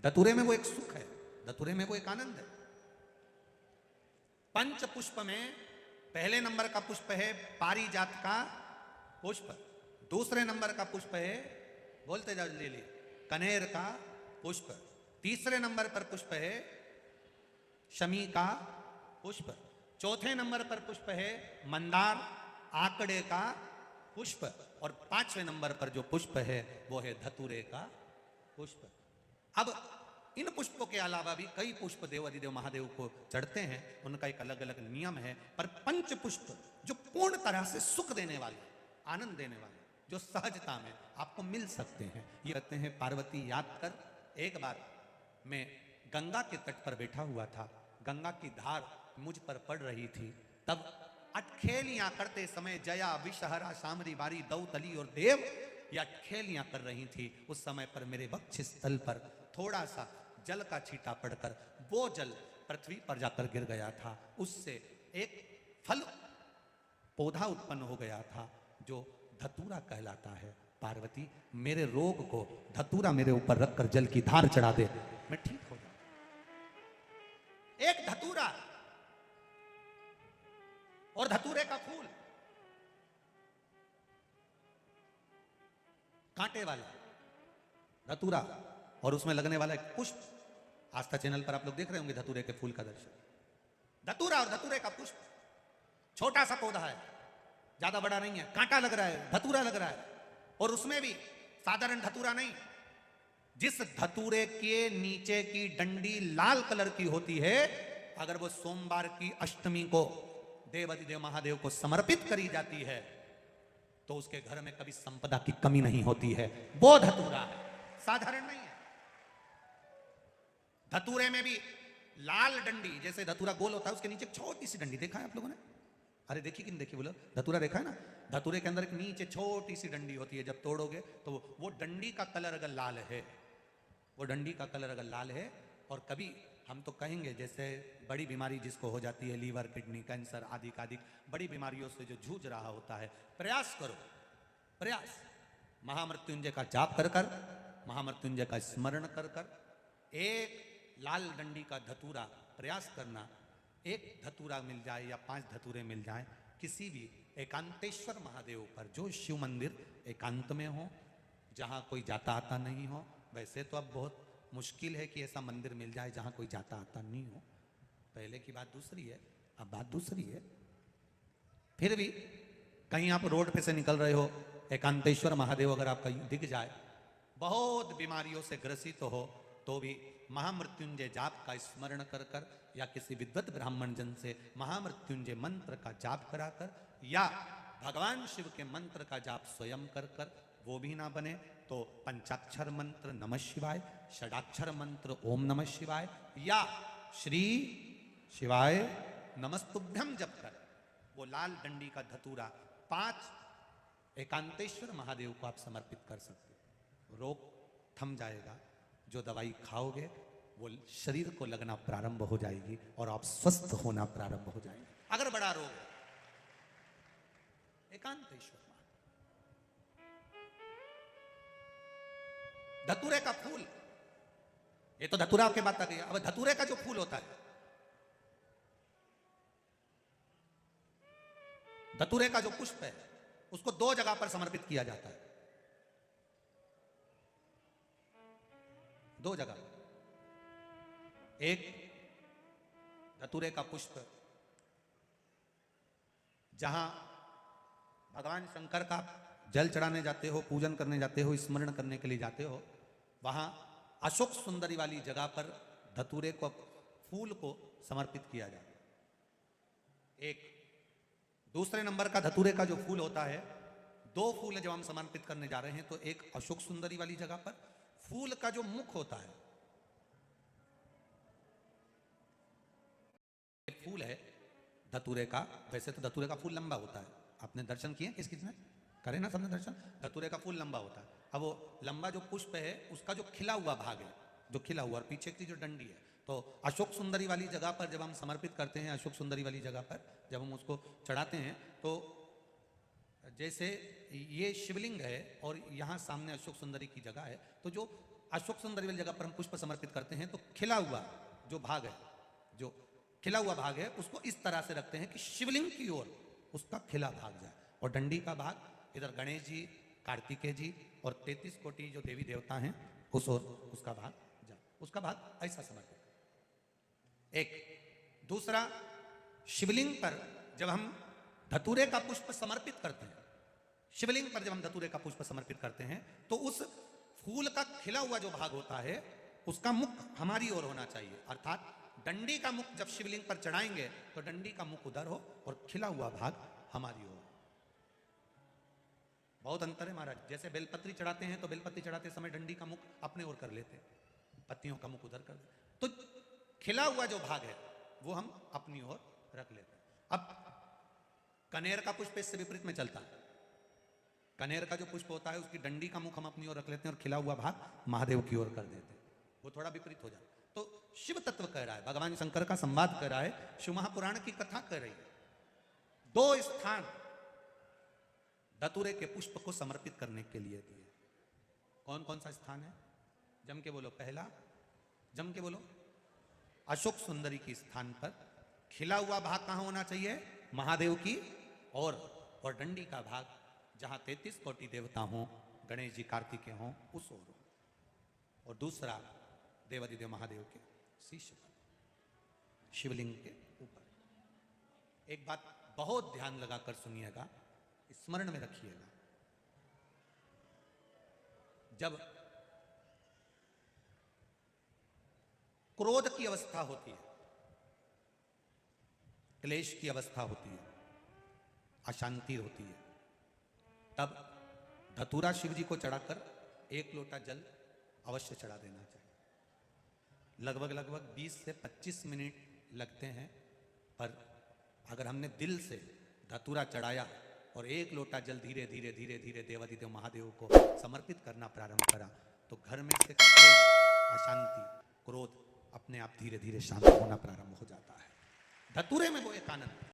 धतूरे में वो एक सुख है, धतूरे में वो एक आनंद है। पंच पुष्प में पहले नंबर का पुष्प है पारिजात का पुष्प, दूसरे नंबर का पुष्प है, बोलते जाओ ले लिए, कनेर का पुष्प, तीसरे नंबर पर पुष्प है शमी का पुष्प, चौथे नंबर पर पुष्प है मंदार आकड़े का पुष्प, और पांचवें नंबर पर जो पुष्प है वो है धतूरे का पुष्प। अब इन पुष्पों के अलावा भी कई पुष्प देव अधिदेव महादेव को चढ़ते हैं, उनका एक अलग अलग नियम है, पर पंच पुष्प जो पूर्ण तरह से सुख देने वाले, आनंद देने वाले, जो सहजता में आपको मिल सकते हैं, ये कहते हैं पार्वती याद कर। एक बार मैं गंगा के तट पर बैठा हुआ था, गंगा की धार मुझ पर पड़ रही थी, तब अटखेलियां करते समय जया विषहरा शामरी बारी दौतली और देव ये अटखेलियां कर रही थी। उस समय पर मेरे वक्ष स्थल पर थोड़ा सा जल का छींटा पड़कर वो जल पृथ्वी पर जाकर गिर गया था, उससे एक फल पौधा उत्पन्न हो गया था जो धतूरा कहलाता है। पार्वती मेरे रोग को धतूरा मेरे ऊपर रखकर जल की धार चढ़ा दे, मैं ठीक हो जाऊं। एक धतूरा और धतूरे का फूल, कांटे वाला धतूरा और उसमें लगने वाला एक पुष्प। आस्था चैनल पर आप लोग देख रहे होंगे धतूरे के फूल का दर्शन। धतूरा और धतूरे का पुष्प, छोटा सा पौधा है, ज्यादा बड़ा नहीं है, कांटा लग रहा है, धतूरा लग रहा है, और उसमें भी साधारण धतूरा नहीं, जिस धतूरे के नीचे की डंडी लाल कलर की होती है, अगर वो सोमवार की अष्टमी को देव अधिदेव महादेव को समर्पित करी जाती है तो उसके घर में कभी संपदा की कमी नहीं होती है। वो धतूरा है, साधारण नहीं है। धतूरे में भी लाल डंडी, जैसे धतूरा गोल होता है उसके नीचे छोटी सी डंडी, देखा है आप लोगों ने? अरे देखी कि नहीं देखी बोलो? धतूरा देखा है ना? धतूरे के अंदर एक नीचे छोटी सी डंडी होती है, जब तोड़ोगे तो वो डंडी का कलर अगर लाल है, वो डंडी का कलर अगर लाल है, और कभी हम तो कहेंगे जैसे बड़ी बीमारी जिसको हो जाती है, लीवर किडनी कैंसर आदि आदि बड़ी बीमारियों से जो जूझ रहा होता है, प्रयास करो, प्रयास महामृत्युंजय का जाप कर कर, महामृत्युंजय का स्मरण कर कर, एक लाल डंडी का धतूरा प्रयास करना, एक धतूरा मिल जाए या 5 धतूरे मिल जाए किसी भी एकांतेश्वर महादेव पर, जो शिव मंदिर एकांत में हो, जहाँ कोई जाता आता नहीं हो। वैसे तो अब बहुत मुश्किल है कि ऐसा मंदिर मिल जाए जहाँ कोई जाता आता नहीं हो, पहले की बात दूसरी है, अब बात दूसरी है। फिर भी कहीं आप रोड पे से निकल रहे हो, एकांतेश्वर महादेव अगर आपका दिख जाए, बहुत बीमारियों से ग्रसित हो, तो भी महामृत्युंजय जाप का स्मरण कर कर, या किसी विद्वत ब्राह्मण जन से महामृत्युंजय मंत्र का जाप कराकर, या भगवान शिव के मंत्र का जाप स्वयं कर कर, वो भी ना बने तो पंचाक्षर मंत्र नमः शिवाय, षडाक्षर मंत्र ओम नमः शिवाय, या श्री शिवाय नमस्तुभ्यम जप कर वो लाल डंडी का धतूरा 5 एकांतेश्वर महादेव को आप समर्पित कर सकते हो। रोग थम जाएगा, जो दवाई खाओगे वो शरीर को लगना प्रारंभ हो जाएगी और आप स्वस्थ होना प्रारंभ हो जाएंगे। अगर बड़ा रोग है, एकांतेश्वर धतूरे का फूल, ये तो धतूरा के बात आ गई। अब धतूरे का जो फूल होता है, धतूरे का जो पुष्प है, उसको 2 जगह पर समर्पित किया जाता है, 2 जगह। एक धतूरे का पुष्प जहां भगवान शंकर का जल चढ़ाने जाते हो, पूजन करने जाते हो, स्मरण करने के लिए जाते हो, वहां अशोक सुंदरी वाली जगह पर धतूरे को, फूल को समर्पित किया जाता है। एक दूसरे नंबर का धतूरे का जो फूल होता है, 2 फूल जब हम समर्पित करने जा रहे हैं, तो एक अशोक सुंदरी वाली जगह पर फूल का जो मुख होता है, एक फूल है धतूरे का। वैसे तो धतूरे का फूल लंबा होता है, आपने दर्शन किए किस किसने करे ना, सबने दर्शन। धतूरे का फूल लंबा होता है। अब वो लंबा जो पुष्प है, उसका जो खिला हुआ भाग है, जो खिला हुआ, और पीछे की जो डंडी है, तो अशोक सुंदरी वाली जगह पर जब हम समर्पित करते हैं, अशोक सुंदरी वाली जगह पर जब हम उसको चढ़ाते हैं, तो जैसे ये शिवलिंग है और यहाँ सामने अशोक सुंदरी की जगह है, तो जो अशोक सुंदरी वाली जगह पर हम पुष्प समर्पित करते हैं तो खिला हुआ जो भाग है, जो खिला हुआ भाग है, उसको इस तरह से रखते हैं कि शिवलिंग की ओर उसका खिला भाग जाए, और डंडी का भाग इधर गणेश जी, कार्तिकेय जी और 33 कोटि जो देवी देवता हैं उस ओर उसका भाग जाए, उसका भाग ऐसा समर्पित। एक दूसरा, शिवलिंग पर जब हम धतूरे का पुष्प समर्पित करते हैं, शिवलिंग पर जब हम धतूरे का पुष्प समर्पित करते हैं तो उस फूल का खिला हुआ जो भाग होता है उसका मुख हमारी ओर होना चाहिए, अर्थात डंडी का मुख जब शिवलिंग पर चढ़ाएंगे तो डंडी का मुख उधर हो और खिला हुआ भाग हमारी ओर। बहुत अंतर है महाराज, जैसे बेलपत्री चढ़ाते हैं तो बेलपत्री चढ़ाते समय डंडी का मुख अपने ओर कर लेते हैं, पत्तियों का मुख उधर कर देते, तो खिला हुआ जो भाग है वो हम अपनी ओर रख लेते हैं। अब कनेर का पुष्प इससे विपरीत में चलता है, कनेर का जो पुष्प होता है उसकी डंडी का मुख हम अपनी ओर रख लेते हैं और खिला हुआ भाग महादेव की ओर कर देते हैं, वो थोड़ा विपरीत हो जाता है। तो शिव तत्व कह रहा है, भगवान शंकर का संवाद कर रहा है, शिव महापुराण की कथा कर रही है। दो स्थान धतूरे के पुष्प को समर्पित करने के लिए दिए। कौन कौन सा स्थान है? जम के बोलो, पहला जम के बोलो, अशोक सुंदरी के स्थान पर खिला हुआ भाग कहां होना चाहिए? महादेव की और डंडी का भाग जहां 33 कोटि देवता हों, गणेश जी कार्तिकेय हों, उस ओर। और दूसरा देवादिदेव महादेव के शीश पर, शिवलिंग के ऊपर। एक बात बहुत ध्यान लगाकर सुनिएगा, स्मरण में रखिएगा, जब क्रोध की अवस्था होती है, क्लेश की अवस्था होती है, अशांति होती है, तब धतूरा शिव जी को चढ़ाकर 1 लोटा जल अवश्य चढ़ा देना चाहिए। लगभग 20 से 25 मिनट लगते हैं, पर अगर हमने दिल से धतूरा चढ़ाया और 1 लोटा जल धीरे धीरे धीरे धीरे देवादिदेव महादेव को समर्पित करना प्रारंभ करा तो घर में से क्लेश, अशांति, क्रोध अपने आप धीरे धीरे शांत होना प्रारंभ हो जाता है। धतूरे में वो एक आनंद।